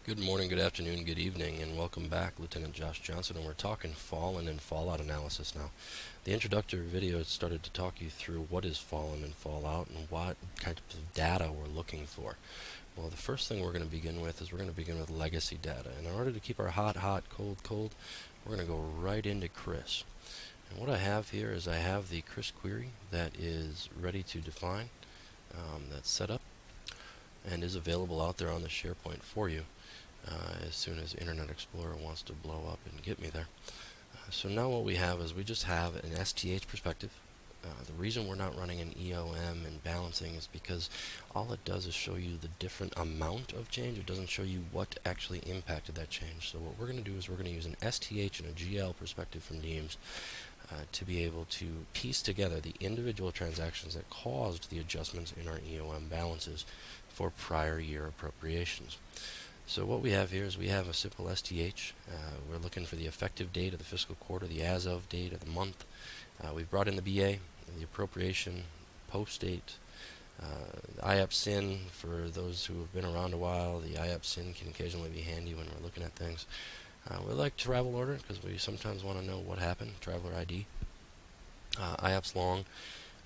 Good morning, good afternoon, good evening, and welcome back. Lieutenant Josh Johnson, and we're talking Fallen and Fallout analysis now. The introductory video started to talk you through what is Fallen and Fallout and what kind of data we're looking for. Well, the first thing we're going to begin with is we're going to begin with legacy data. And in order to keep our hot, cold, we're going to go right into CRIS. And what I have here is I have the CRIS query that is ready to define, that's set up, and is available out there on the SharePoint for you. As soon as Internet Explorer wants to blow up and get me there. So now what we have is we just have an STH perspective. The reason we're not running an EOM and balancing is because all it does is show you the different amount of change. It doesn't show you what actually impacted that change. So what we're going to do is we're going to use an STH and a GL perspective from DEEMS to be able to piece together the individual transactions that caused the adjustments in our EOM balances for prior year appropriations. So what we have here is we have a simple STH. We're looking for the effective date of the fiscal quarter, the as of date of the month. We've brought in the BA, the appropriation, post date, the IAP-SYN. For those who have been around a while, the IAP-SYN can occasionally be handy when we're looking at things. We like travel order because we sometimes want to know what happened, traveler ID. IAPS long,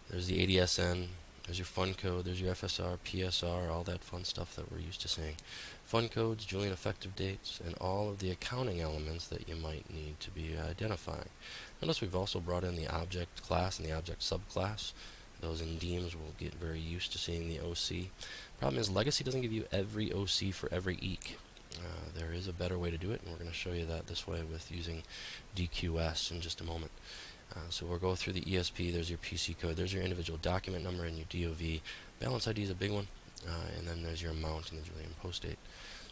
there's the ADSN, there's your fund code, there's your FSR, PSR, all that fun stuff that we're used to seeing. Fund codes, Julian effective dates, and all of the accounting elements that you might need to be identifying. Notice we've also brought in the object class and the object subclass. Those in DEEMS will get very used to seeing the OC. Problem is, Legacy doesn't give you every OC for every EEC. There is a better way to do it, and we're going to show you that this way with using DQS in just a moment. So we'll go through the ESP, there's your PC code, there's your individual document number and your DOV. Balance ID is a big one, and then there's your amount and the Julian post date.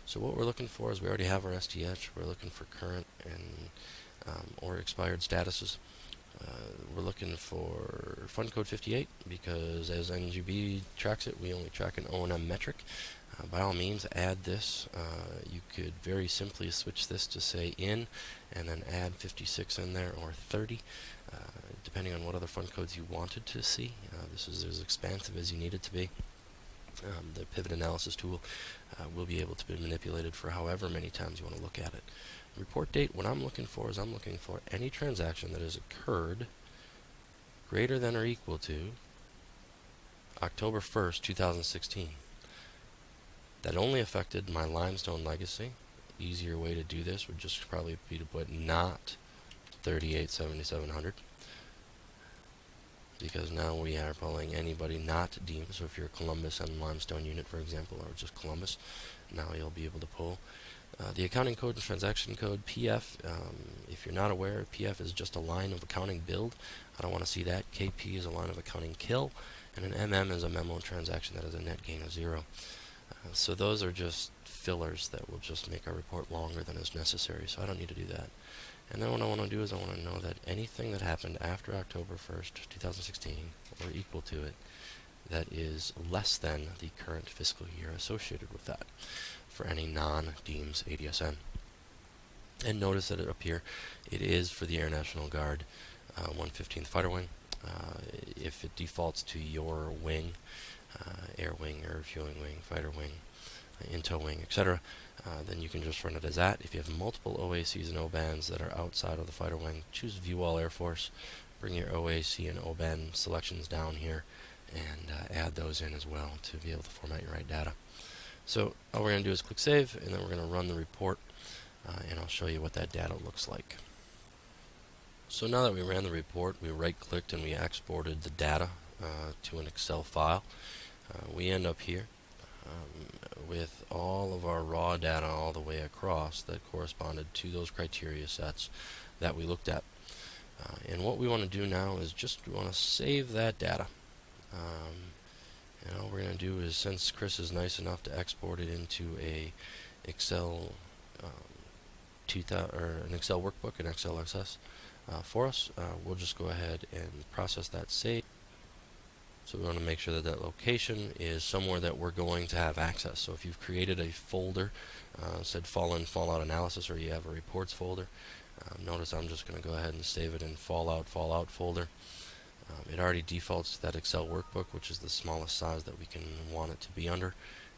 So what we're looking for is we already have our STH, we're looking for current and or expired statuses. We're looking for fund code 58 because as NGB tracks it, we only track an O&M metric. By all means, add this. You could very simply switch this to say in and then add 56 in there or 30, depending on what other fund codes you wanted to see. This is as expansive as you need it to be. The pivot analysis tool will be able to be manipulated for however many times you want to look at it. Report date, what I'm looking for is I'm looking for any transaction that has occurred greater than or equal to October 1st, 2016. That only affected my Limestone legacy. Easier way to do this would just probably be to put not 387700, because now we are pulling anybody not DEEMS. So if you're a Columbus and Limestone unit, for example, or just Columbus, now you'll be able to pull. The accounting code and transaction code, PF, if you're not aware, PF is just a line of accounting build. I don't want to see that. KP is a line of accounting kill, and an MM is a memo transaction that has a net gain of 0. So those are just fillers that will just make our report longer than is necessary, so I don't need to do that. And then what I want to do is I want to know that anything that happened after October 1st, 2016, or equal to it, that is less than the current fiscal year associated with that for any non-DEEMS ADSN. And notice that up here, it is for the Air National Guard 115th Fighter Wing. If it defaults to your wing, air wing, air refueling wing, fighter wing, INTO wing, etc., then you can just run it as that. If you have multiple OACs and OBANs that are outside of the fighter wing, choose View All Air Force, bring your OAC and OBAN selections down here, and add those in as well to be able to format your right data. So all we're going to do is click Save, and then we're going to run the report, and I'll show you what that data looks like. So now that we ran the report, we right-clicked and we exported the data to an Excel file. We end up here with all of our raw data all the way across that corresponded to those criteria sets that we looked at. And what we want to do now is just we want to save that data. And all we're going to do is, since CRIS is nice enough to export it into a Excel an Excel workbook, an XLSS for us, we'll just go ahead and process that save. So we want to make sure that that location is somewhere that we're going to have access. So if you've created a folder, said Fallen Fallout Analysis, or you have a reports folder, notice I'm just going to go ahead and save it in Fallout folder. It already defaults to that Excel workbook, which is the smallest size that we can want it to be under.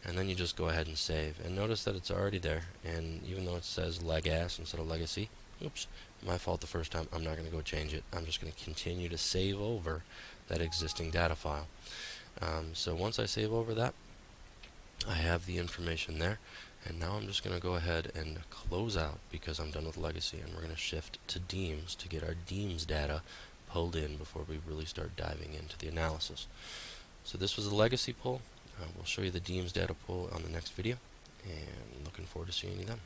and then you just go ahead and save. And notice that it's already there, and even though it says legas instead of legacy, oops, my fault the first time, I'm not going to go change it. I'm just going to continue to save over that existing data file. So once I save over that, I have the information there, and now I'm just going to go ahead and close out because I'm done with legacy, and we're going to shift to Deems to get our Deems data pulled in before we really start diving into the analysis. So this was a legacy pull. We'll show you the Deems data pull on the next video, and looking forward to seeing you then.